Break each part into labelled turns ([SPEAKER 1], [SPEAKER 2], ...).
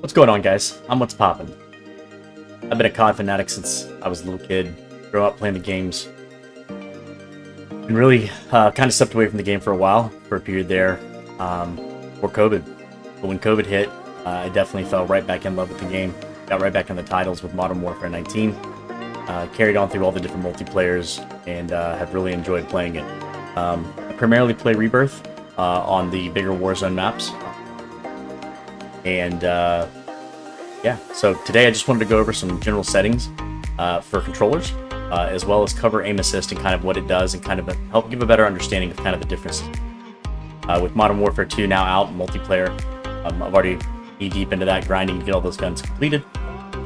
[SPEAKER 1] What's going on, guys? I'm What's Poppin'. I've been a COD fanatic since I was a little kid. Grew up playing the games. And really kind of stepped away from the game for a while, for a period there, before COVID. But when COVID hit, I definitely fell right back in love with the game. Got right back in the titles with Modern Warfare 19. Carried on through all the different multiplayers, and have really enjoyed playing it. I primarily play Rebirth on the bigger Warzone maps. And yeah, so today I just wanted to go over some general settings for controllers, as well as cover aim assist and kind of what it does, and kind of help give a better understanding of kind of the differences. With Modern Warfare 2 now out, multiplayer, I've already knee deep into that, grinding to get all those guns completed,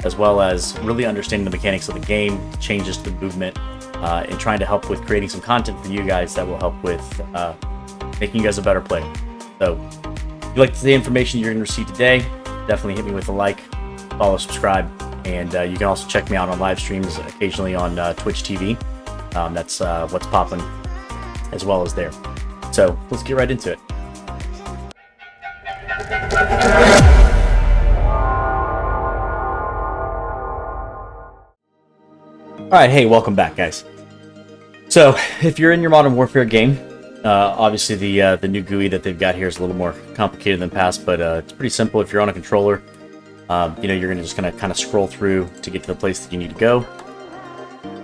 [SPEAKER 1] as well as really understanding the mechanics of the game, changes to the movement, and trying to help with creating some content for you guys that will help with making you guys a better player. So if you like the information you're going to receive today, definitely hit me with a like, follow, subscribe, and you can also check me out on live streams occasionally on Twitch TV. That's What's Poppin', as well as there. So let's get right into it. Alright, hey, welcome back, guys. So, if you're in your Modern Warfare game, obviously the new GUI that they've got here is a little more complicated than past, but it's pretty simple. If you're on a controller, you're just gonna kind of scroll through to get to the place that you need to go.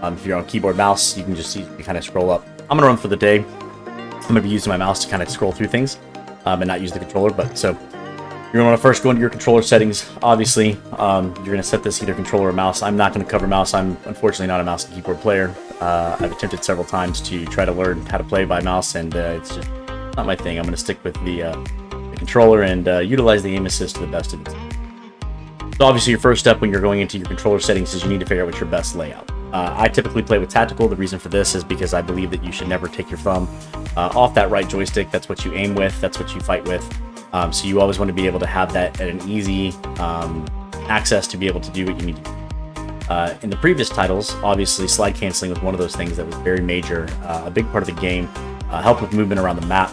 [SPEAKER 1] If you're on keyboard mouse, you can just kind of scroll up. I'm gonna run for the day. I'm gonna be using my mouse to kind of scroll through things, and not use the controller. But so you're gonna want to first go into your controller settings. Obviously, you're gonna set this either controller or mouse. I'm not gonna cover mouse. I'm unfortunately not a mouse and keyboard player. I've attempted several times to try to learn how to play by mouse, and it's just not my thing. I'm gonna stick with the controller and utilize the aim assist to the best of it. So obviously, your first step when you're going into your controller settings is you need to figure out what's your best layout. I typically play with tactical. The reason for this is because I believe that you should never take your thumb off that right joystick. That's what you aim with. That's what you fight with. So you always want to be able to have that at an easy access to be able to do what you need to do. In the previous titles, obviously slide canceling was one of those things that was very major, a big part of the game, helped with movement around the map.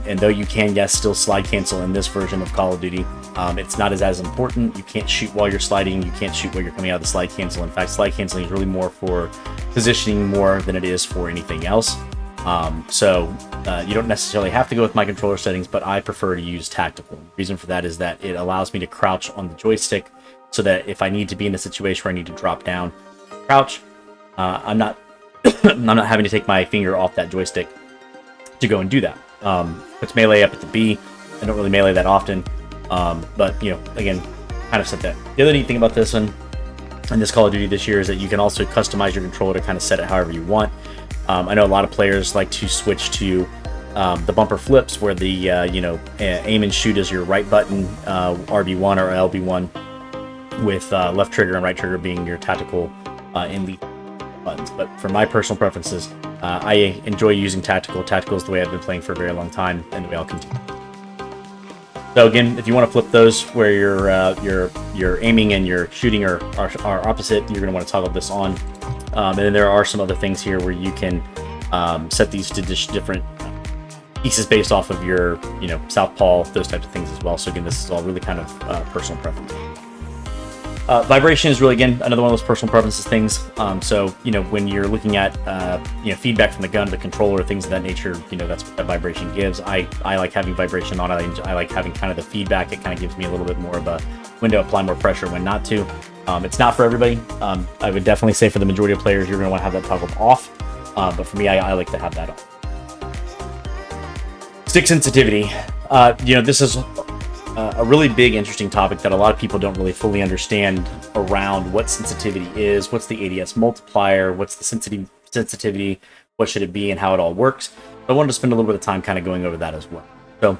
[SPEAKER 1] And though you can, yes, still slide cancel in this version of Call of Duty, it's not as important. You can't shoot while you're sliding. You can't shoot while you're coming out of the slide cancel. In fact, slide canceling is really more for positioning more than it is for anything else. So you don't necessarily have to go with my controller settings, but I prefer to use tactical. The reason for that is that it allows me to crouch on the joystick, so that if I need to be in a situation where I need to drop down, crouch, I'm not I'm not having to take my finger off that joystick to go and do that. Puts melee up at the B. I don't really melee that often, but again, kind of set that. The other neat thing about this one, and this Call of Duty this year, is that you can also customize your controller to kind of set it however you want. I know a lot of players like to switch to the bumper flips, where the aim and shoot is your right button, RB1 or LB1, with left trigger and right trigger being your tactical and lethal buttons. But for my personal preferences, I enjoy using tactical. Tactical is the way I've been playing for a very long time, and the way I'll continue. So again, if you want to flip those where your aiming and your shooting are opposite, you're going to want to toggle this on. And then there are some other things here where you can set these to different pieces based off of your southpaw, those types of things as well. So again, this is all really kind of personal preference. Vibration is really, again, another one of those personal preferences things. So when you're looking at feedback from the gun to the controller, things of that nature, that's what that vibration gives. I like having vibration on it. I like having kind of the feedback. It kind of gives me a little bit more of a window to apply more pressure when not to. It's not for everybody. I would definitely say for the majority of players, you're going to want to have that toggled off. But for me, I like to have that on. Stick sensitivity. This is a really big, interesting topic that a lot of people don't really fully understand around what sensitivity is, what's the ADS multiplier, what's the sensitivity, what should it be, and how it all works. So I wanted to spend a little bit of time kind of going over that as well. So,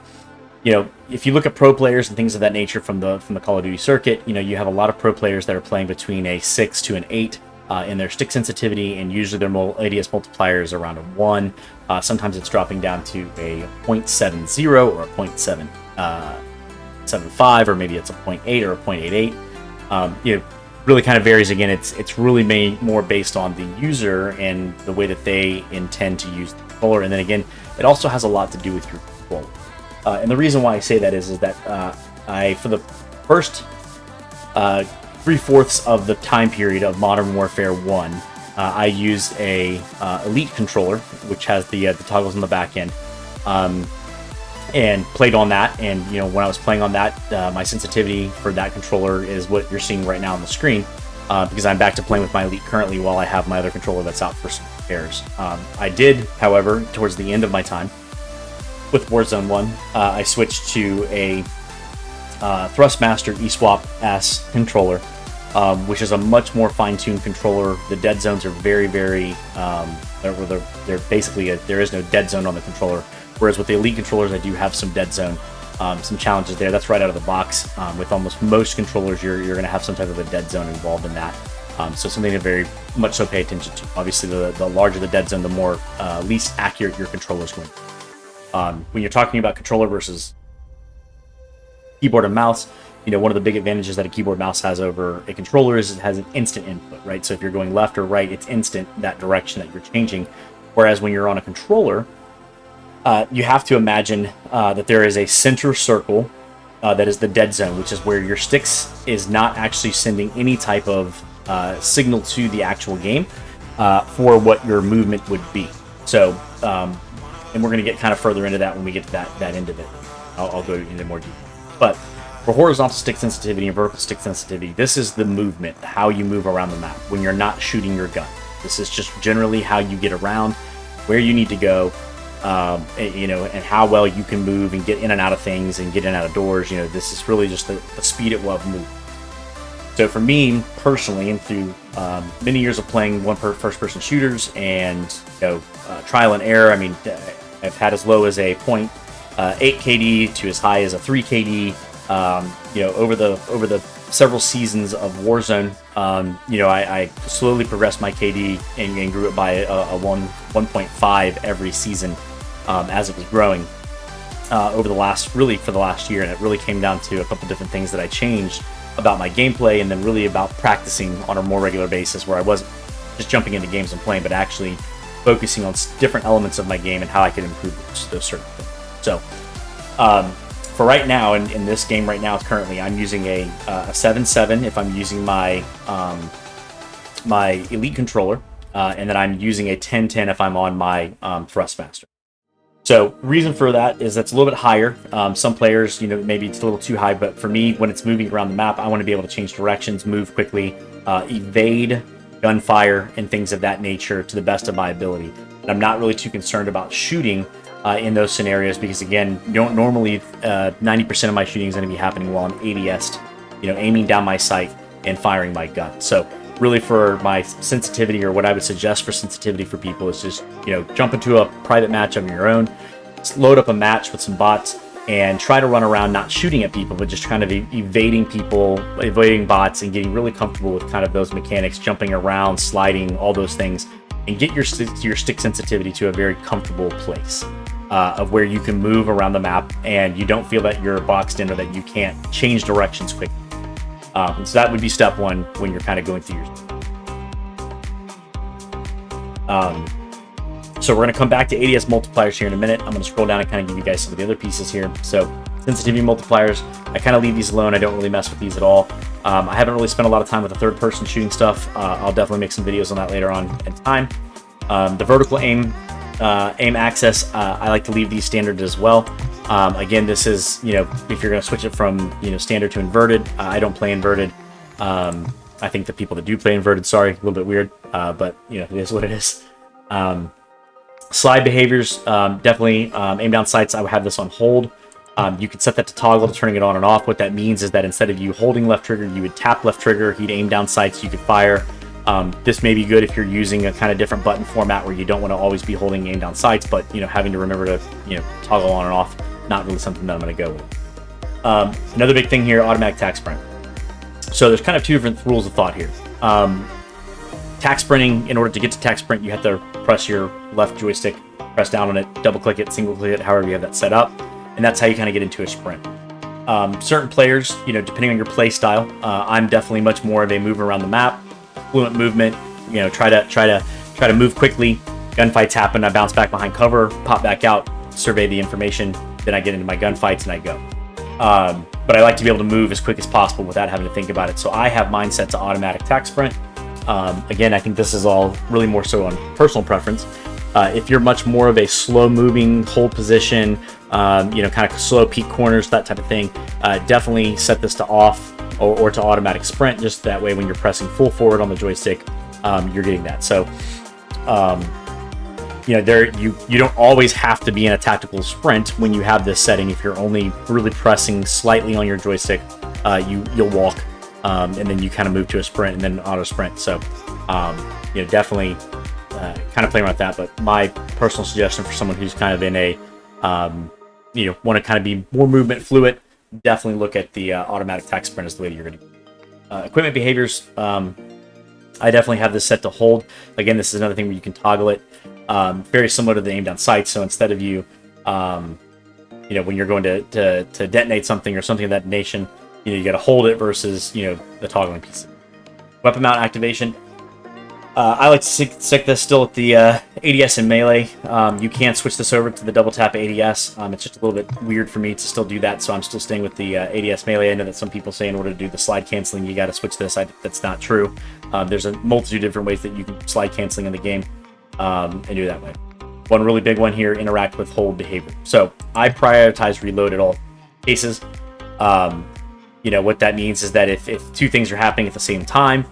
[SPEAKER 1] if you look at pro players and things of that nature from the Call of Duty circuit, you have a lot of pro players that are playing between a 6 to an 8 in their stick sensitivity, and usually their ADS multiplier is around a 1. Sometimes it's dropping down to a 0.70 or a 0.75, or maybe it's a 0.8 or a 0.88. Really kind of varies. Again, it's really more based on the user and the way that they intend to use the controller. And then again, it also has a lot to do with your controller. And the reason why I say that is that for the first 3/4 of the time period of Modern Warfare 1, I used a Elite controller, which has the toggles on the back end, and played on that. And when I was playing on that, my sensitivity for that controller is what you're seeing right now on the screen, because I'm back to playing with my Elite currently while I have my other controller that's out for some repairs. I did, however, towards the end of my time with Warzone 1, I switched to a Thrustmaster eSwap S controller, which is a much more fine-tuned controller. The dead zones are very, very, they're basically, there is no dead zone on the controller, whereas with the Elite controllers, I do have some dead zone, some challenges there. That's right out of the box. With almost most controllers, you're going to have some type of a dead zone involved in that. So something to very much so pay attention to. Obviously, the larger the dead zone, the more least accurate your controller is going to be. When you're talking about controller versus keyboard and mouse, one of the big advantages that a keyboard mouse has over a controller is it has an instant input, right? So if you're going left or right, it's instant, that direction that you're changing. Whereas when you're on a controller, you have to imagine that there is a center circle that is the dead zone, which is where your sticks is not actually sending any type of signal to the actual game for what your movement would be. So, and we're going to get kind of further into that when we get to that end of it. I'll go into more detail. But for horizontal stick sensitivity and vertical stick sensitivity, this is the movement, how you move around the map when you're not shooting your gun. This is just generally how you get around, where you need to go, and how well you can move and get in and out of things and get in and out of doors. This is really just the speed at what move. So for me personally, and through many years of playing first-person shooters and trial and error, I mean, I've had as low as a 0.8 KD to as high as a 3 KD. Over the several seasons of Warzone, I slowly progressed my KD and grew it by a 1.5 every season as it was growing for the last year. And it really came down to a couple different things that I changed about my gameplay, and then really about practicing on a more regular basis, where I wasn't just jumping into games and playing, but actually focusing on different elements of my game and how I could improve those certain things. So, for right now, in this game right now, currently, I'm using a 7.7 if I'm using my my Elite controller, and then I'm using a 10.10 if I'm on my Thrustmaster. So, reason for that is that's a little bit higher. Some players, maybe it's a little too high, but for me, when it's moving around the map, I want to be able to change directions, move quickly, evade gunfire, and things of that nature to the best of my ability. And I'm not really too concerned about shooting in those scenarios, because again, normally 90% of my shooting is going to be happening while I'm ADS'd, aiming down my sight and firing my gun. So really, for my sensitivity, or what I would suggest for sensitivity for people, is just jump into a private match on your own, load up a match with some bots, and try to run around not shooting at people, but just kind of evading people, evading bots, and getting really comfortable with kind of those mechanics, jumping around, sliding, all those things, and get your stick sensitivity to a very comfortable place of where you can move around the map and you don't feel that you're boxed in, or that you can't change directions quickly. So that would be step one when you're kind of going through your. So we're going to come back to ADS multipliers here in a minute. I'm going to scroll down and kind of give you guys some of the other pieces here. So sensitivity multipliers, I kind of leave these alone. I don't really mess with these at all. I haven't really spent a lot of time with the third-person shooting stuff. I'll definitely make some videos on that later on in time. The vertical aim access, I like to leave these standard as well. Again, this is, if you're going to switch it from, standard to inverted, I don't play inverted. I think the people that do play inverted, sorry, a little bit weird, but, it is what it is. Slide behaviors, definitely aim down sights, I would have this on hold. You could set that to toggle to turning it on and off. What that means is that instead of you holding left trigger, you would tap left trigger, he'd aim down sights, you could fire. This may be good if you're using a kind of different button format where you don't want to always be holding aim down sights, but having to remember to toggle on and off, not really something that I'm going to go with. Another big thing here, automatic tack sprint. So there's kind of two different rules of thought here. Tack sprinting, in order to get to tack sprint, you have to press your left joystick, press down on it, double click it, single click it, however you have that set up, and that's how you kind of get into a sprint. Certain players, depending on your play style, I'm definitely much more of a move around the map, fluent movement, try to move quickly. Gunfights happen, I bounce back behind cover, pop back out, survey the information, then I get into my gunfights and I go. but I like to be able to move as quick as possible without having to think about it. So I have mine set to automatic attack sprint. Again, I think this is all really more so on personal preference. If you're much more of a slow moving hold position, kind of slow peak corners, that type of thing, definitely set this to off or to automatic sprint. Just that way, when you're pressing full forward on the joystick, you're getting that. So, you don't always have to be in a tactical sprint when you have this setting. If you're only really pressing slightly on your joystick, you'll walk, and then you kind of move to a sprint and then auto sprint. So, definitely kind of playing around with that. But my personal suggestion for someone who's kind of in a, want to kind of be more movement fluid, definitely look at the automatic attack sprint as the way that you're going to. Equipment behaviors. I definitely have this set to hold. Again, this is another thing where you can toggle it. Very similar to the aim down sight. So instead of you, when you're going to detonate something or something of that nation, you got to hold it versus, the toggling piece. Weapon mount activation. I like to stick this still at the ADS and melee. You can switch this over to the double tap ADS. It's just a little bit weird for me to still do that, so I'm still staying with the ADS melee. I know that some people say in order to do the slide canceling, you got to switch this. That's not true. There's a multitude of different ways that you can slide canceling in the game and do it that way. One really big one here, interact with hold behavior. So I prioritize reload at all cases. What that means is that if two things are happening at the same time,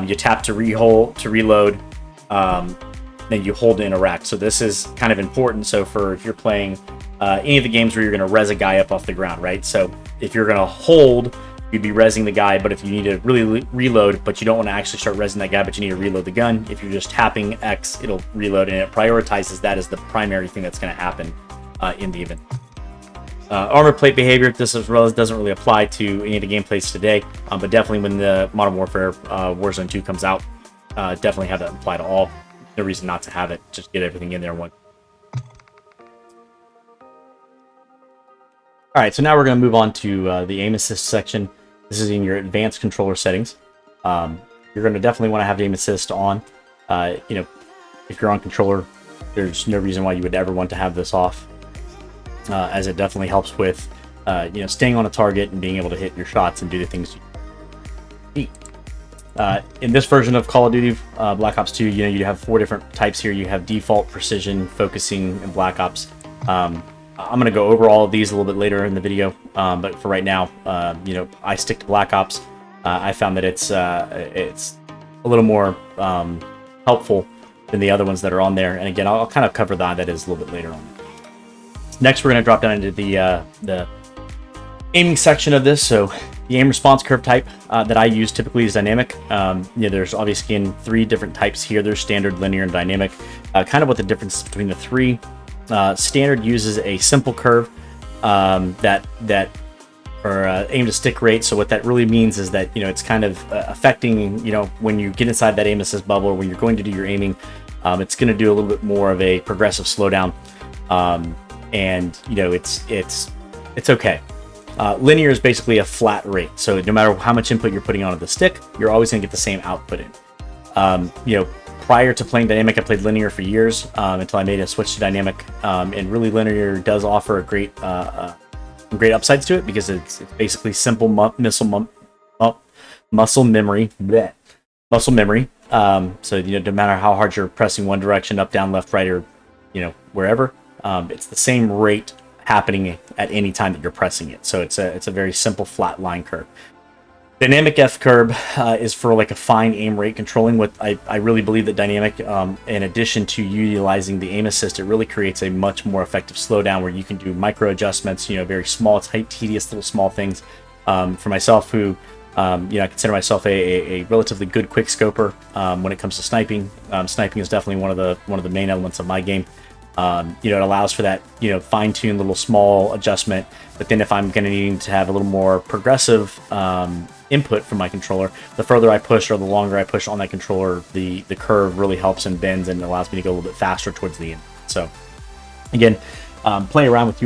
[SPEAKER 1] you tap to reload, then you hold to interact. So this is kind of important. So if you're playing any of the games where you're going to res a guy up off the ground, right? So if you're going to hold, you'd be resing the guy, but if you need to really reload, but you don't want to actually start resing that guy, but you need to reload the gun, if you're just tapping X, it'll reload, and it prioritizes that as the primary thing that's going to happen in the event. Armor plate behavior, this as well doesn't really apply to any of the gameplays today, but definitely when the Modern Warfare Warzone 2 comes out, definitely have that apply to all. No reason not to have it, just get everything in there in one. Alright, so now we're going to move on to the aim assist section. This is in your advanced controller settings. You're going to definitely want to have aim assist on. If you're on controller, there's no reason why you would ever want to have this off. As it definitely helps with, staying on a target and being able to hit your shots and do the things you need. In this version of Call of Duty Black Ops 2, you have 4 different types here. You have default, precision, focusing, and Black Ops. I'm going to go over all of these a little bit later in the video, but for right now, I stick to Black Ops. I found that it's a little more helpful than the other ones that are on there. And again, I'll kind of cover that is a little bit later on. Next, we're going to drop down into the aiming section of this. So the aim response curve type that I use typically is dynamic. There's obviously in 3 different types here. There's standard, linear, and dynamic. Kind of what the difference between the 3. Standard uses a simple curve that aim to stick rate. So what that really means is that it's kind of affecting when you get inside that aim assist bubble or when you're going to do your aiming, it's going to do a little bit more of a progressive slowdown. And it's okay. Linear is basically a flat rate, so no matter how much input you're putting onto the stick, you're always going to get the same output in. Prior to playing dynamic, I played linear for years until I made a switch to dynamic. And really, linear does offer a great upsides to it because it's basically simple muscle memory. Bleh. Muscle memory. So no matter how hard you're pressing one direction, up, down, left, right, or wherever. It's the same rate happening at any time that you're pressing it. So it's a very simple flat line curve. Dynamic F curve is for like a fine aim rate controlling. What I really believe that dynamic, in addition to utilizing the aim assist, it really creates a much more effective slowdown where you can do micro adjustments, very small, tight, tedious little small things. For myself, who I consider myself a relatively good quick scoper when it comes to sniping. Sniping is definitely one of the main elements of my game. It allows for that, fine-tuned little small adjustment. But then if I'm going to need to have a little more progressive input from my controller, the further I push or the longer I push on that controller, the curve really helps and bends and allows me to go a little bit faster towards the end. So again, play around with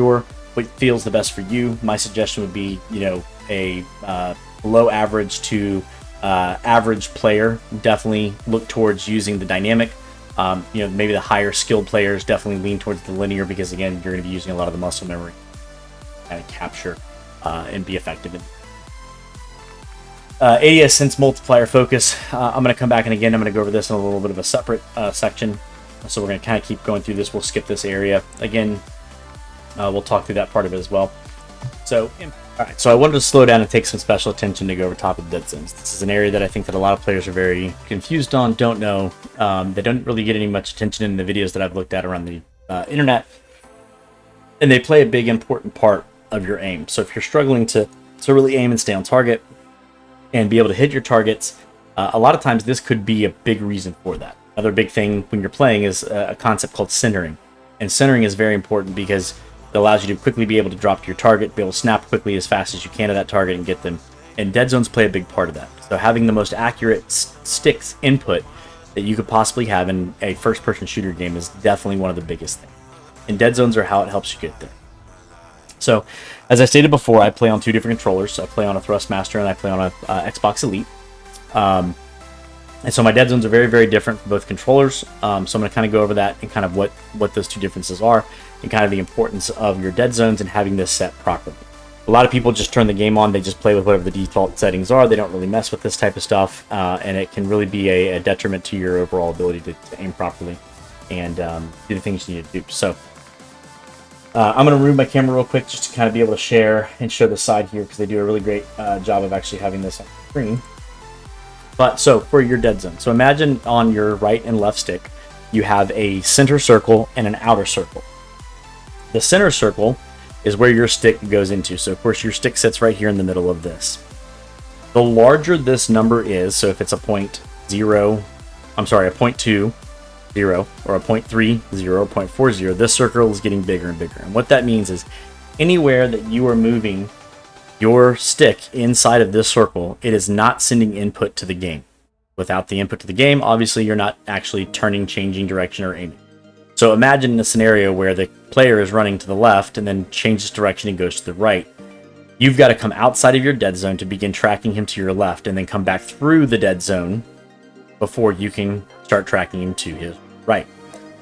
[SPEAKER 1] what feels the best for you. My suggestion would be, a below average to average player. Definitely look towards using the dynamic. Maybe the higher skilled players definitely lean towards the linear because again, you're going to be using a lot of the muscle memory and capture and be effective in. ADS Sense Multiplier Focus. I'm going to come back, and again, I'm going to go over this in a little bit of a separate section. So we're going to kind of keep going through this. We'll skip this area. Again, we'll talk through that part of it as well. So, all right, so I wanted to slow down and take some special attention to go over top of dead zones. This is an area that I think that a lot of players are very confused on, don't know. They don't really get any much attention in the videos that I've looked at around the internet. And they play a big, important part of your aim. So if you're struggling to really aim and stay on target and be able to hit your targets, a lot of times this could be a big reason for that. Another big thing when you're playing is a concept called centering. And centering is very important because it allows you to quickly be able to drop to your target, be able to snap quickly as fast as you can to that target and get them. And dead zones play a big part of that. So having the most accurate sticks input that you could possibly have in a first-person shooter game is definitely one of the biggest things. And dead zones are how it helps you get there. So, as I stated before, I play on 2 different controllers. I play on a Thrustmaster and I play on a Xbox Elite. And so my dead zones are very, very different for both controllers. So I'm going to kind of go over that and kind of what those 2 differences are and kind of the importance of your dead zones and having this set properly. A lot of people just turn the game on. They just play with whatever the default settings are. They don't really mess with this type of stuff. And it can really be a detriment to your overall ability to aim properly and do the things you need to do. So I'm going to remove my camera real quick just to kind of be able to share and show the side here because they do a really great job of actually having this on the screen. But so for your dead zone, so imagine on your right and left stick, you have a center circle and an outer circle. The center circle is where your stick goes into. So of course your stick sits right here in the middle of this. The larger this number is, so if it's a 0.20 or a 0.30 or 0.40, this circle is getting bigger and bigger. And what that means is anywhere that you are moving your stick inside of this circle, it is not sending input to the game. Without the input to the game, obviously you're not actually turning, changing direction, or aiming. So imagine a scenario where the player is running to the left and then changes direction and goes to the right. You've got to come outside of your dead zone to begin tracking him to your left and then come back through the dead zone before you can start tracking him to his right.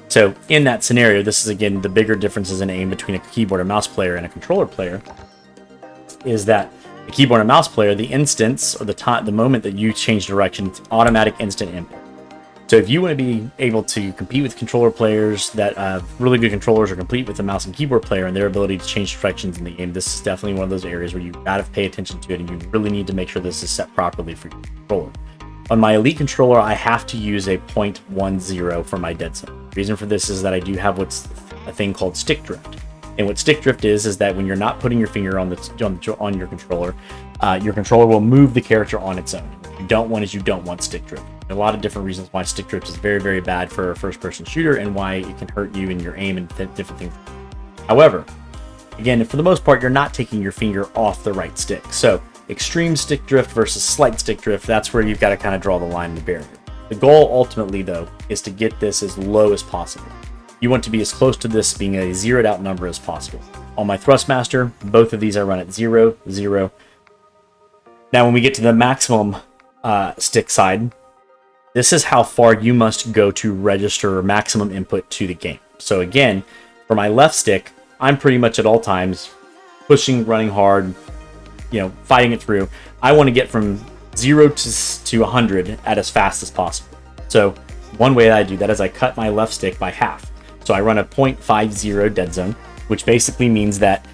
[SPEAKER 1] So in that scenario, this is again the bigger differences in aim between a keyboard and mouse player and a controller player, is that the keyboard and mouse player, the instance or the moment that you change direction, it's automatic instant input. So if you want to be able to compete with controller players that have really good controllers or compete with the mouse and keyboard player and their ability to change directions in the game, this is definitely one of those areas where you've got to pay attention to it and you really need to make sure this is set properly for your controller. On my Elite controller, I have to use a 0.10 for my dead zone. The reason for this is that I do have what's a thing called stick drift. And what stick drift is that when you're not putting your finger on your controller will move the character on its own. What you don't want is you don't want stick drift. There are a lot of different reasons why stick drift is very, very bad for a first-person shooter and why it can hurt you in your aim and different things. However, again, for the most part, you're not taking your finger off the right stick. So extreme stick drift versus slight stick drift, that's where you've got to kind of draw the line in the barrier. The goal ultimately, though, is to get this as low as possible. You want to be as close to this being a zeroed out number as possible. On my Thrustmaster, both of these I run at 0, 0. Now when we get to the maximum stick side, this is how far you must go to register maximum input to the game. So again, for my left stick, I'm pretty much at all times pushing, running hard, fighting it through. I want to get from 0 to 100 at as fast as possible. So one way that I do that is I cut my left stick by half. So I run a 0.50 dead zone, which basically means that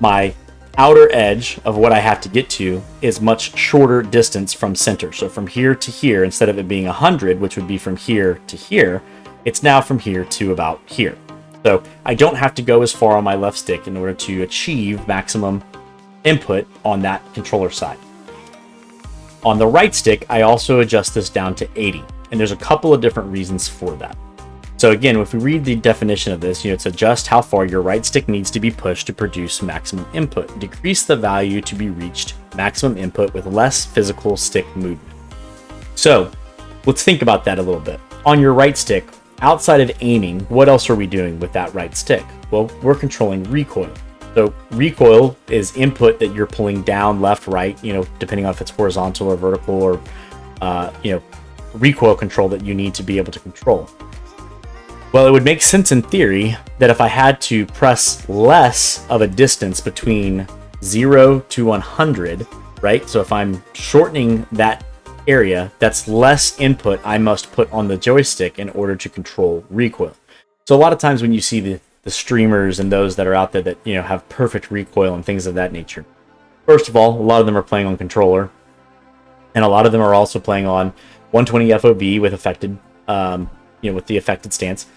[SPEAKER 1] my outer edge of what I have to get to is much shorter distance from center. So from here to here, instead of it being 100, which would be from here to here, it's now from here to about here. So I don't have to go as far on my left stick in order to achieve maximum input on that controller side. On the right stick, I also adjust this down to 80, and there's a couple of different reasons for that. So again, if we read the definition of this, it's adjust how far your right stick needs to be pushed to produce maximum input. Decrease the value to be reached maximum input with less physical stick movement. So let's think about that a little bit. On your right stick, outside of aiming, what else are we doing with that right stick? Well, we're controlling recoil. So recoil is input that you're pulling down, left, right, depending on if it's horizontal or vertical or, recoil control that you need to be able to control. Well, it would make sense in theory that if I had to press less of a distance between 0 to 100, right? So if I'm shortening that area, that's less input I must put on the joystick in order to control recoil. So a lot of times when you see the streamers and those that are out there that, you know, have perfect recoil and things of that nature, first of all, a lot of them are playing on controller, and a lot of them are also playing on 120 FOV with affected, with the affected stance,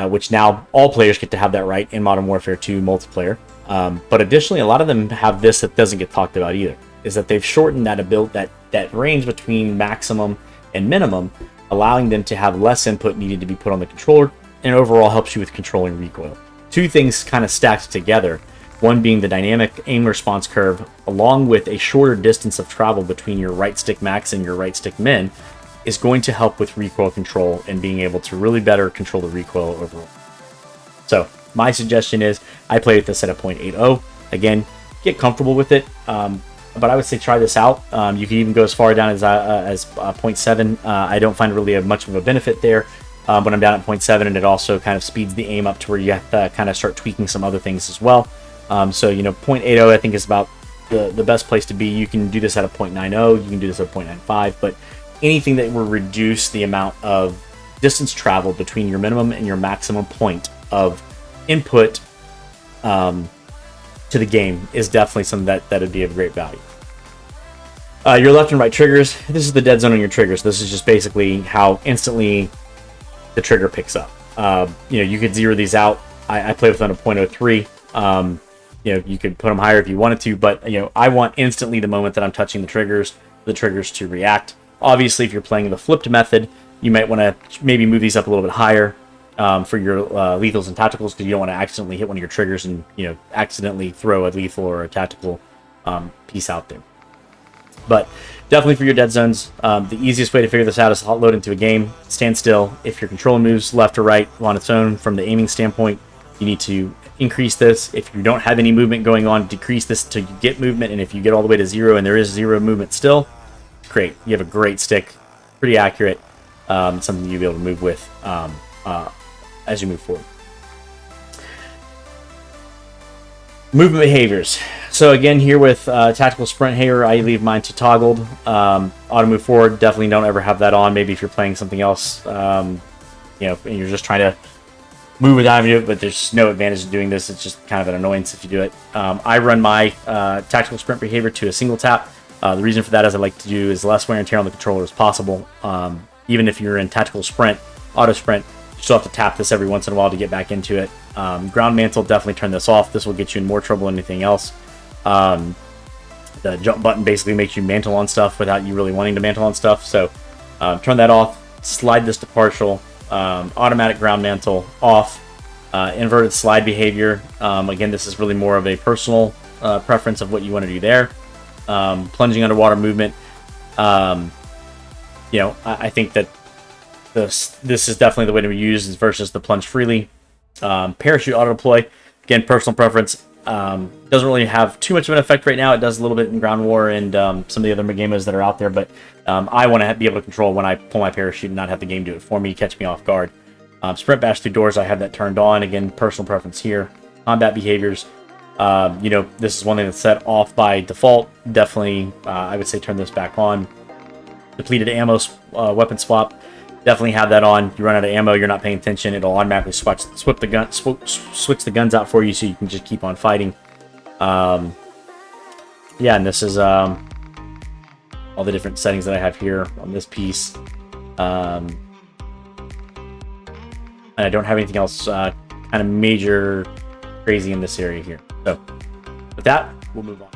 [SPEAKER 1] which now all players get to have that right in Modern Warfare 2 multiplayer. But additionally, a lot of them have this that doesn't get talked about either, is that they've shortened that range between maximum and minimum, allowing them to have less input needed to be put on the controller, and overall helps you with controlling recoil. Two things kind of stacked together, one being the dynamic aim response curve, along with a shorter distance of travel between your right stick max and your right stick min, is going to help with recoil control and being able to really better control the recoil overall. So my suggestion is I play with this at a 0.80. Again, get comfortable with it, but I would say try this out. You can even go as far down as 0.7. I don't find really much of a benefit there when I'm down at 0.7, and it also kind of speeds the aim up to where you have to kind of start tweaking some other things as well. So 0.80 I think is about the best place to be. You can do this at a 0.90, you can do this at 0.95, but anything that will reduce the amount of distance traveled between your minimum and your maximum point of input to the game is definitely something that would be of great value. Your left and right triggers. This is the dead zone on your triggers. This is just basically how instantly the trigger picks up. You could zero these out. I play with them on a 0.03. You could put them higher if you wanted to, but I want instantly the moment that I'm touching the triggers to react. Obviously, if you're playing the flipped method, you might want to maybe move these up a little bit higher for your lethals and tacticals, because you don't want to accidentally hit one of your triggers and accidentally throw a lethal or a tactical piece out there. But definitely for your dead zones, the easiest way to figure this out is to load into a game, stand still. If your controller moves left or right on its own from the aiming standpoint, you need to increase this. If you don't have any movement going on, decrease this until you get movement, and if you get all the way to 0 and there is 0 movement still, great. You have a great stick, pretty accurate, something you'll be able to move with as you move forward. Movement behaviors. So again, here with tactical sprint here, I leave mine to toggled. Auto move forward, definitely don't ever have that on. Maybe if you're playing something else, and you're just trying to move without having to do it, but there's no advantage in doing this. It's just kind of an annoyance if you do it. I run my tactical sprint behavior to a single tap. The reason for that is I like to do as less wear and tear on the controller as possible. Even if you're in tactical sprint, auto sprint, you still have to tap this every once in a while to get back into it. Ground mantle, definitely turn this off. This will get you in more trouble than anything else. The jump button basically makes you mantle on stuff without you really wanting to mantle on stuff. So turn that off, slide this to partial, automatic ground mantle off, inverted slide behavior. Again, this is really more of a personal preference of what you want to do there. Plunging underwater movement. I think that this is definitely the way to be used versus the plunge freely. Parachute auto deploy, again, personal preference. Doesn't really have too much of an effect right now. It does a little bit in Ground War and some of the other Megamos that are out there, but I want to be able to control when I pull my parachute and not have the game do it for me, catch me off guard. Sprint bash through doors, I have that turned on. Again, personal preference here. Combat behaviors. This is one thing that's set off by default. Definitely, I would say turn this back on. Depleted ammo weapon swap. Definitely have that on. You run out of ammo, you're not paying attention, it'll automatically switch the guns out for you, so you can just keep on fighting. And this is all the different settings that I have here on this piece. And I don't have anything else kind of major crazy in this area here. So with that, we'll move on.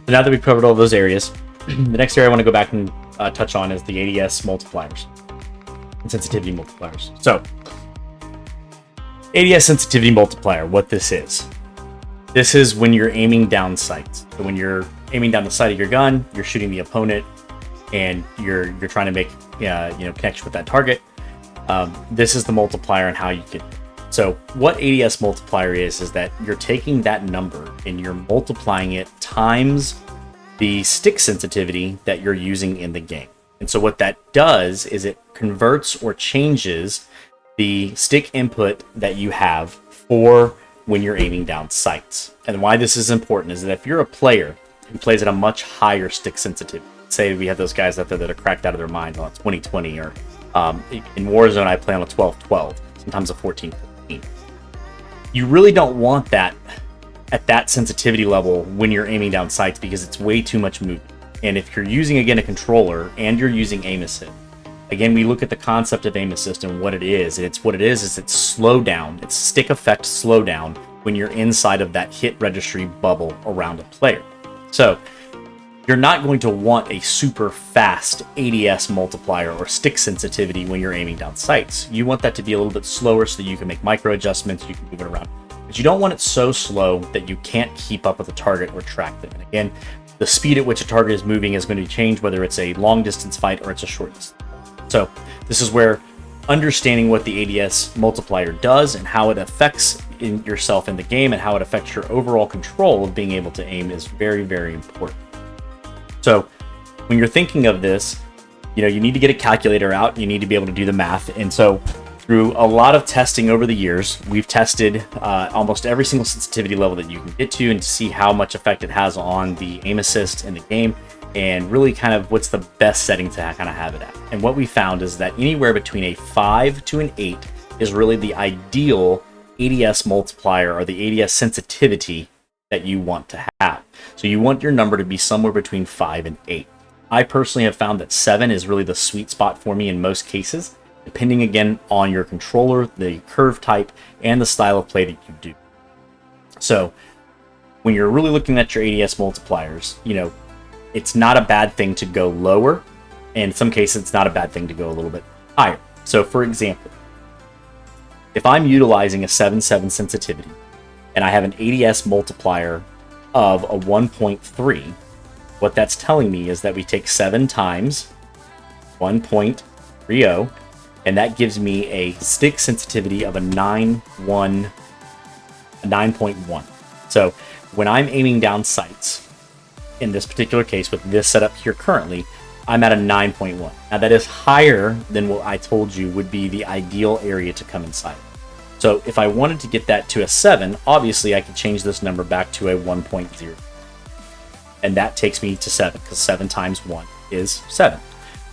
[SPEAKER 1] So now that we've covered all those areas, the next area I want to go back and touch on is the ADS multipliers and sensitivity multipliers. So ADS sensitivity multiplier, what this is when you're aiming down sights. So when you're aiming down the sight of your gun, you're shooting the opponent, and you're trying to make connection with that target. This is the multiplier and how you get. So what ADS multiplier is that you're taking that number and you're multiplying it times the stick sensitivity that you're using in the game. And so what that does is it converts or changes the stick input that you have for when you're aiming down sights. And why this is important is that if you're a player who plays at a much higher stick sensitivity, say we have those guys out there that are cracked out of their mind on 2020, or in Warzone I play on a 12-12, sometimes a 14-14. You really don't want that at that sensitivity level when you're aiming down sights, because it's way too much movement. And if you're using, again, a controller and you're using aim assist, again, we look at the concept of aim assist and what it is. And it's slow down. It's stick effect slowdown when you're inside of that hit registry bubble around a player. So you're not going to want a super fast ADS multiplier or stick sensitivity when you're aiming down sights. You want that to be a little bit slower so that you can make micro adjustments, you can move it around. But you don't want it so slow that you can't keep up with the target or track them. And again, the speed at which a target is moving is going to change whether it's a long distance fight or it's a short distance. So this is where understanding what the ADS multiplier does and how it affects yourself in the game and how it affects your overall control of being able to aim is very, very important. So when you're thinking of this, you need to get a calculator out. You need to be able to do the math. And so through a lot of testing over the years, we've tested almost every single sensitivity level that you can get to and to see how much effect it has on the aim assist in the game, and really kind of what's the best setting to kind of have it at. And what we found is that anywhere between a 5 to an 8 is really the ideal ADS multiplier or the ADS sensitivity that you want to have. So you want your number to be somewhere between 5 and 8. I personally have found that 7 is really the sweet spot for me in most cases, depending again on your controller, the curve type, and the style of play that you do. So when you're really looking at your ADS multipliers, it's not a bad thing to go lower, and in some cases it's not a bad thing to go a little bit higher. So for example, if I'm utilizing a 7.7 sensitivity and I have an ADS multiplier of a 1.3, what that's telling me is that we take 7 times 1.30, and that gives me a stick sensitivity of a 9.1. So when I'm aiming down sights, in this particular case with this setup here currently, I'm at a 9.1. Now that is higher than what I told you would be the ideal area to come inside. So if I wanted to get that to a 7, obviously I could change this number back to a 1.0. And that takes me to 7, because 7 times 1 is 7.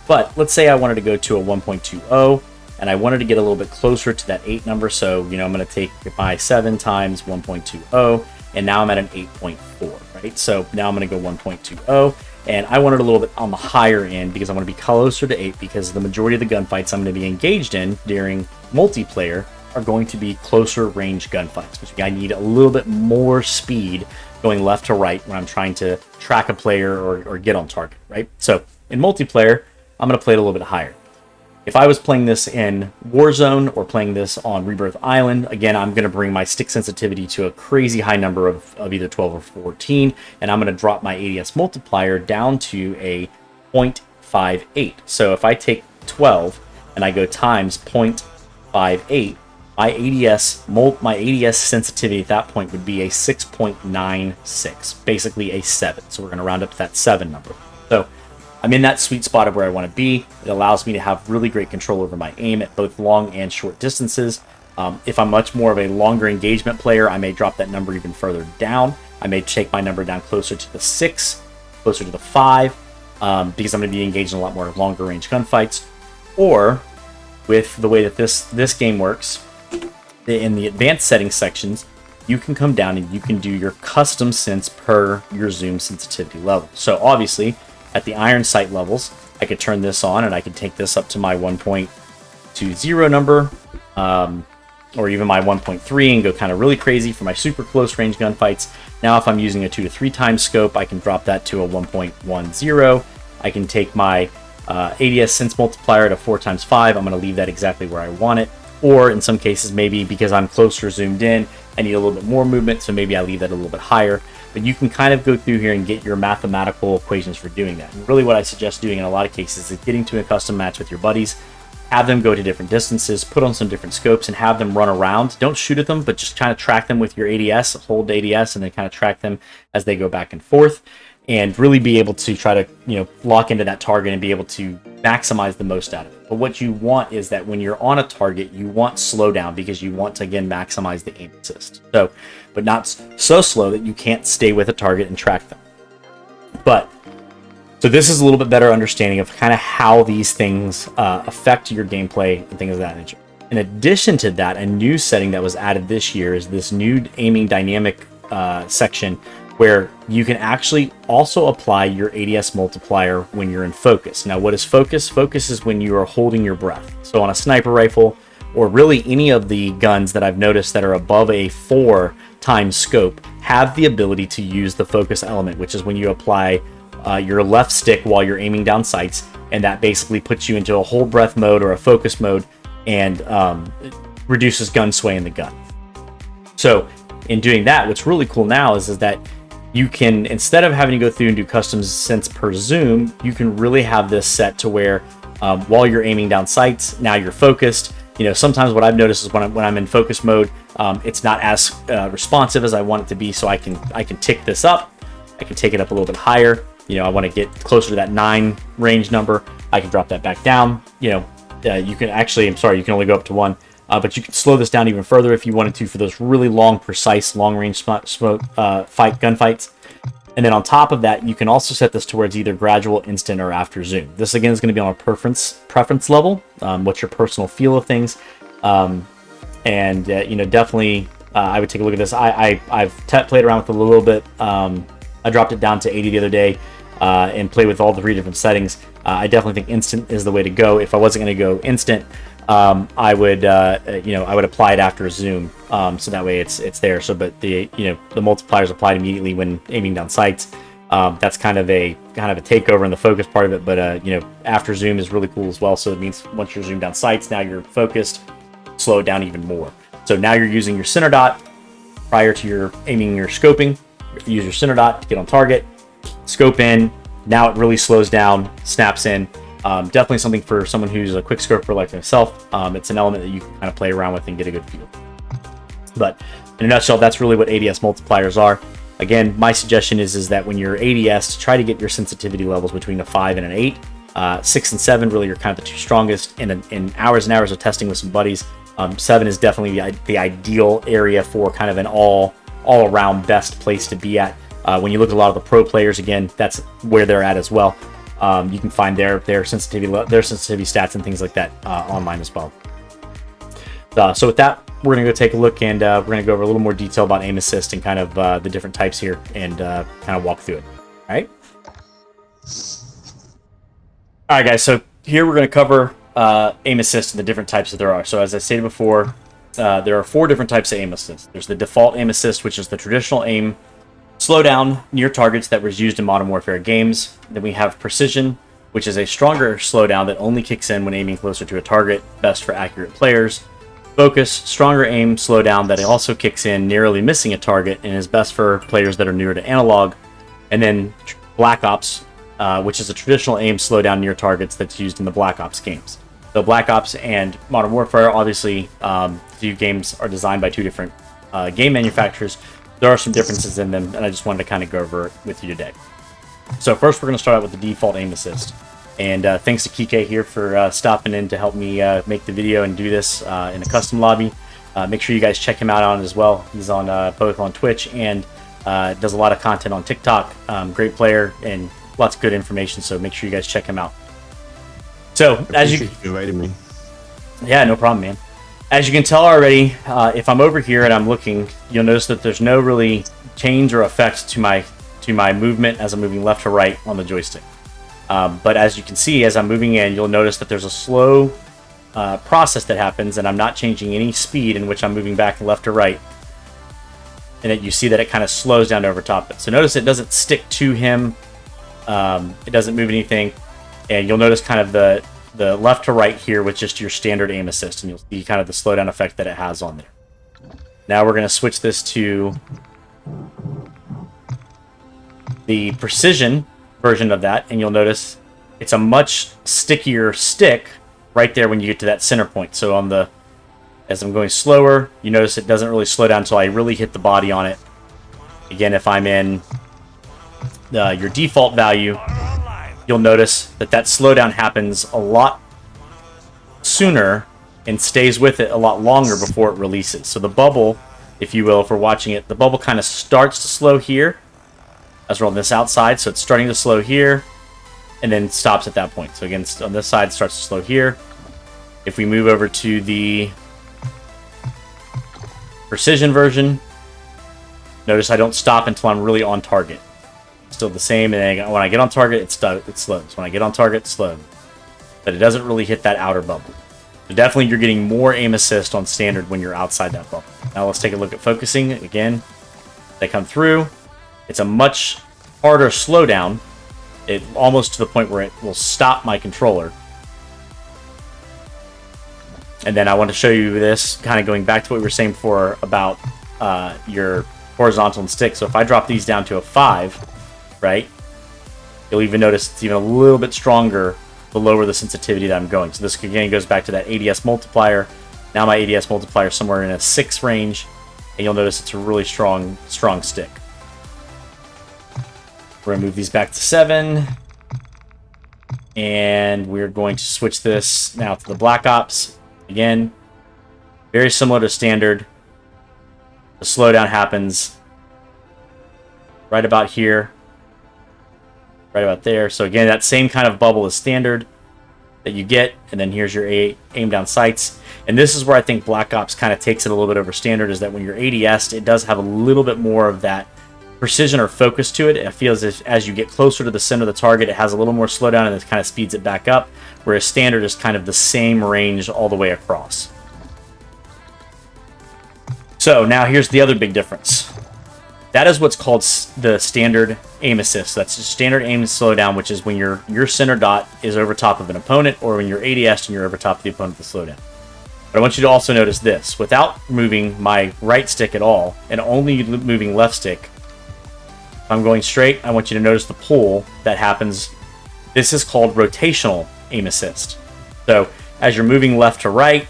[SPEAKER 1] But let's say I wanted to go to a 1.20, and I wanted to get a little bit closer to that 8 number. So, I'm going to take my 7 times 1.20, and now I'm at an 8.4, right? So now I'm going to go 1.20, and I want it a little bit on the higher end because I want to be closer to 8, because the majority of the gunfights I'm going to be engaged in during multiplayer are going to be closer range gunfights, which I need a little bit more speed going left to right when I'm trying to track a player or get on target, right? So in multiplayer, I'm going to play it a little bit higher. If I was playing this in Warzone or playing this on Rebirth Island, again, I'm going to bring my stick sensitivity to a crazy high number of either 12 or 14, and I'm going to drop my ADS multiplier down to a 0.58. So if I take 12 and I go times 0.58, my ADS sensitivity at that point would be a 6.96, basically a 7. So we're going to round up to that 7 number. So I'm in that sweet spot of where I want to be. It allows me to have really great control over my aim at both long and short distances. If I'm much more of a longer engagement player, I may drop that number even further down. I may take my number down closer to the 6, closer to the 5, because I'm going to be engaged in a lot more longer range gunfights. Or with the way that this game works, in the advanced settings sections, you can come down and you can do your custom sense per your zoom sensitivity level. So obviously, at the iron sight levels, I could turn this on and I could take this up to my 1.20 number, or even my 1.3, and go kind of really crazy for my super close range gunfights. Now if I'm using a 2 to 3 times scope, I can drop that to a 1.10. I can take my ADS sense multiplier to 4 times 5. I'm going to leave that exactly where I want it. Or in some cases, maybe because I'm closer zoomed in, I need a little bit more movement, so maybe I leave that a little bit higher. But you can kind of go through here and get your mathematical equations for doing that. And really what I suggest doing in a lot of cases is getting to a custom match with your buddies, have them go to different distances, put on some different scopes, and have them run around. Don't shoot at them, but just kind of track them with your ADS, hold ADS, and then kind of track them as they go back and forth, and really be able to try to, you know, lock into that target and be able to maximize the most out of it. But what you want is that when you're on a target, you want slowdown, because you want to, again, maximize the aim assist. So, but not so slow that you can't stay with a target and track them. But so this is a little bit better understanding of kind of how these things affect your gameplay and things of that nature. In addition to that, a new setting that was added this year is this new aiming dynamic section, where you can actually also apply your ADS multiplier when you're in focus. Now, what is focus? Focus is when you are holding your breath. So on a sniper rifle, or really any of the guns that I've noticed that are above a 4 times scope, have the ability to use the focus element, which is when you apply your left stick while you're aiming down sights, and that basically puts you into a hold breath mode or a focus mode, and it reduces gun sway in the gun. So in doing that, what's really cool now is that you can, instead of having to go through and do custom sense per zoom, you can really have this set to where while you're aiming down sights, now you're focused. You know, sometimes what I've noticed is when I'm in focus mode, it's not as responsive as I want it to be. So I can tick this up. I can take it up a little bit higher. You know, I want to get closer to that 9 range number. I can drop that back down. You know, you can actually, I'm sorry, you can only go up to 1. But you can slow this down even further if you wanted to for those really long, precise, long-range gunfights. And then on top of that, you can also set this to where it's either gradual, instant, or after zoom. This, again, is going to be on a preference level. What's your personal feel of things? You know, definitely, I would take a look at this. I've played around with it a little bit. I dropped it down to 80 the other day and played with all the 3 different settings. I definitely think instant is the way to go. If I wasn't going to go instant, I would you know, I would apply it after zoom, so that way it's there. So, but the, you know, the multipliers applied immediately when aiming down sights. That's kind of a takeover in the focus part of it. But you know, after zoom is really cool as well. So it means once you're zoomed down sights, now you're focused, slow it down even more. So now you're using your center dot prior to your aiming, your scoping. Use your center dot to get on target, scope in. Now it really slows down, snaps in. Definitely something for someone who's a quick scoper like myself. It's an element that you can kind of play around with and get a good feel. But in a nutshell, that's really what ADS multipliers are. Again, my suggestion is that when you're ADS, try to get your sensitivity levels between a 5 and an 8. 6 and 7 really are kind of the 2 strongest. In hours and hours of testing with some buddies, 7 is definitely the ideal area for kind of an all-around best place to be at. When you look at a lot of the pro players, again, that's where they're at as well. You can find their sensitivity stats and things like that online as well. So with that, we're going to go take a look, and we're going to go over a little more detail about aim assist and kind of the different types here, and kind of walk through it. All right. All right, guys. So here we're going to cover aim assist and the different types that there are. So as I stated before, there are 4 different types of aim assist. There's the default aim assist, which is the traditional aim slowdown near targets that was used in Modern Warfare games. Then we have precision, which is a stronger slowdown that only kicks in when aiming closer to a target, best for accurate players. Focus, stronger aim slowdown that also kicks in narrowly missing a target and is best for players that are newer to analog. And then Black Ops, which is a traditional aim slowdown near targets that's used in the Black Ops games. So Black Ops and Modern Warfare, obviously, 2 games are designed by 2 different game manufacturers. There are some differences in them, and I just wanted to kind of go over it with you today. So first, we're going to start out with the default aim assist. And thanks to Kike here for stopping in to help me make the video and do this in a custom lobby. Make sure you guys check him out on it as well. He's on both on Twitch and does a lot of content on TikTok. Great player and lots of good information, so make sure you guys check him out. So as you
[SPEAKER 2] invited me.
[SPEAKER 1] Yeah, no problem, man. As you can tell already, if I'm over here and I'm looking, you'll notice that there's no really change or effect to my movement as I'm moving left to right on the joystick. But as you can see, as I'm moving in, you'll notice that there's a slow process that happens, and I'm not changing any speed in which I'm moving back left to right. And that you see that it kind of slows down over top of it. So notice it doesn't stick to him. It doesn't move anything. And you'll notice kind of the left to right here with just your standard aim assist, and you'll see kind of the slowdown effect that it has on there. Now we're going to switch this to the precision version of that, and you'll notice it's a much stickier stick right there when you get to that center point. So as I'm going slower, you notice it doesn't really slow down until I really hit the body on it. Again, if I'm in your default value, you'll notice that slowdown happens a lot sooner and stays with it a lot longer before it releases. So the bubble, if you will, if we're watching it, the bubble kind of starts to slow here as we're on this outside. So it's starting to slow here and then stops at that point. So again, on this side, it starts to slow here. If we move over to the precision version, notice I don't stop until I'm really on target. Still the same, and then when I get on target, it slows. When I get on target, it slows. But it doesn't really hit that outer bubble. So definitely you're getting more aim assist on standard when you're outside that bubble. Now let's take a look at focusing. Again, they come through. It's a much harder slowdown. It almost to the point where it will stop my controller. And then I want to show you this, kind of going back to what we were saying before about your horizontal and stick. So if I drop these down to a 5, right, you'll even notice it's even a little bit stronger the lower the sensitivity that I'm going. So this again goes back to that ADS multiplier. Now my ADS multiplier is somewhere in a 6 range, and you'll notice it's a really strong stick. We're going to move these back to 7, and we're going to switch this now to the Black Ops. Again, very similar to standard. The slowdown happens right about here, right about there. So again, that same kind of bubble is standard that you get, and then here's your aim down sights. And this is where I think Black Ops kind of takes it a little bit over standard, is that when you're ADS'd, it does have a little bit more of that precision or focus to it. It feels as you get closer to the center of the target, it has a little more slowdown and it kind of speeds it back up, whereas standard is kind of the same range all the way across. So now here's the other big difference. That is what's called the standard aim assist. That's the standard aim slowdown, which is when your center dot is over top of an opponent, or when you're ADS'd and you're over top of the opponent with the slowdown. But I want you to also notice this. Without moving my right stick at all, and only moving left stick, if I'm going straight, I want you to notice the pull that happens. This is called rotational aim assist. So as you're moving left to right,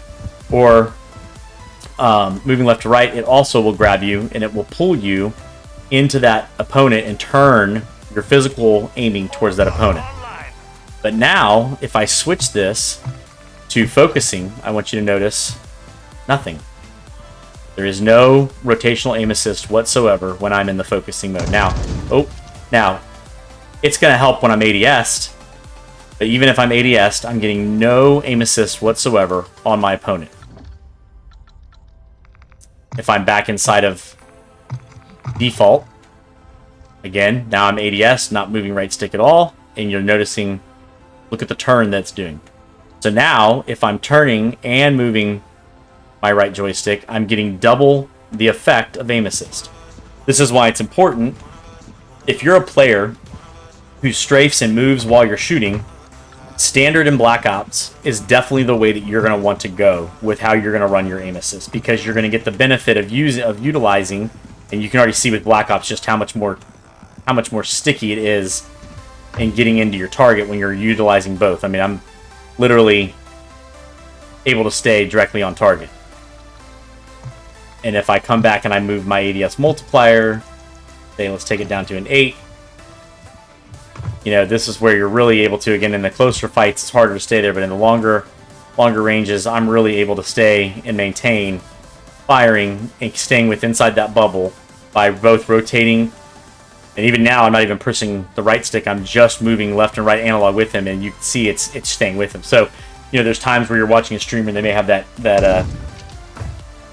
[SPEAKER 1] or moving left to right, it also will grab you and it will pull you into that opponent and turn your physical aiming towards that opponent. But now, if I switch this to focusing, I want you to notice nothing. There is no rotational aim assist whatsoever when I'm in the focusing mode. Now, it's going to help when I'm ADS'd, but even if I'm ADS'd, I'm getting no aim assist whatsoever on my opponent. If I'm back inside of default, again, now I'm ADS, not moving right stick at all, and you're noticing, look at the turn that's doing. So now, if I'm turning and moving my right joystick, I'm getting double the effect of aim assist. This is why it's important, if you're a player who strafes and moves while you're shooting, standard in Black Ops is definitely the way that you're going to want to go with how you're going to run your aim assist, because you're going to get the benefit of utilizing, and you can already see with Black Ops just how much more sticky it is in getting into your target when you're utilizing both. I mean, I'm literally able to stay directly on target. And if I come back and I move my ADS multiplier, say let's take it down to an 8. You know, this is where you're really able to, again, in the closer fights, it's harder to stay there, but in the longer ranges, I'm really able to stay and maintain firing and staying inside that bubble by both rotating, and even now, I'm not even pushing the right stick, I'm just moving left and right analog with him, and you can see it's staying with him. So, you know, there's times where you're watching a streamer and they may have that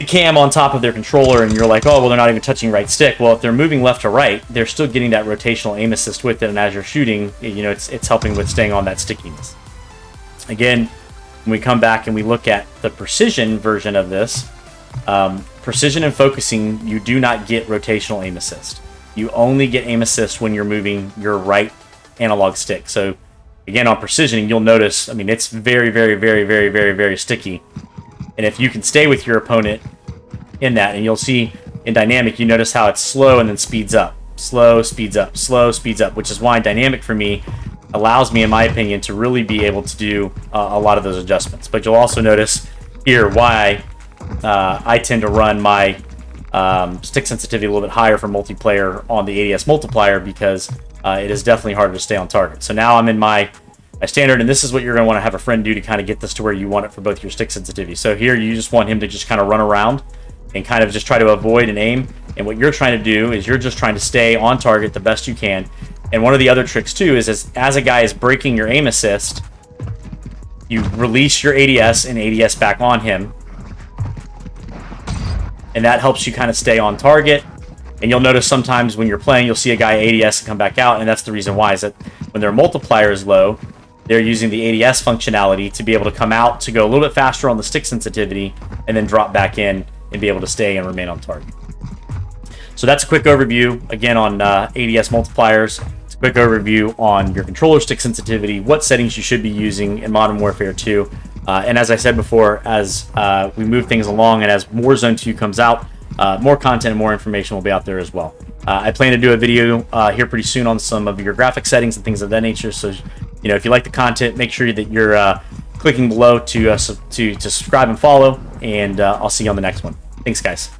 [SPEAKER 1] cam on top of their controller, and you're like, oh, well, they're not even touching right stick. Well, if they're moving left to right, they're still getting that rotational aim assist with it, and as you're shooting, you know, it's helping with staying on that stickiness. Again, when we come back and we look at the precision version of this, precision and focusing, you do not get rotational aim assist. You only get aim assist when you're moving your right analog stick. So, again, on precision, you'll notice, I mean, it's very, very, very, very, very, very sticky. And if you can stay with your opponent in that, and you'll see in dynamic, you notice how it's slow and then speeds up. Slow, speeds up, slow, speeds up, which is why in dynamic for me, allows me, in my opinion, to really be able to do a lot of those adjustments. But you'll also notice here why I tend to run my stick sensitivity a little bit higher for multiplayer on the ADS multiplier, because it is definitely harder to stay on target. So now I'm in my standard, and this is what you're going to want to have a friend do to kind of get this to where you want it for both your stick sensitivity. So here you just want him to just kind of run around and kind of just try to avoid and aim. And what you're trying to do is you're just trying to stay on target the best you can. And one of the other tricks too is as a guy is breaking your aim assist, you release your ADS and ADS back on him. And that helps you kind of stay on target. And you'll notice sometimes when you're playing, you'll see a guy ADS and come back out. And that's the reason why, is that when their multiplier is low, they're using the ADS functionality to be able to come out, to go a little bit faster on the stick sensitivity, and then drop back in and be able to stay and remain on target. So that's a quick overview, again, on ADS multipliers. It's a quick overview on your controller stick sensitivity, what settings you should be using in Modern Warfare 2. And as I said before, as we move things along and as Warzone 2 comes out, more content and more information will be out there as well. I plan to do a video here pretty soon on some of your graphic settings and things of that nature. So, you know, if you like the content, make sure that you're clicking below to subscribe and follow. And I'll see you on the next one. Thanks, guys.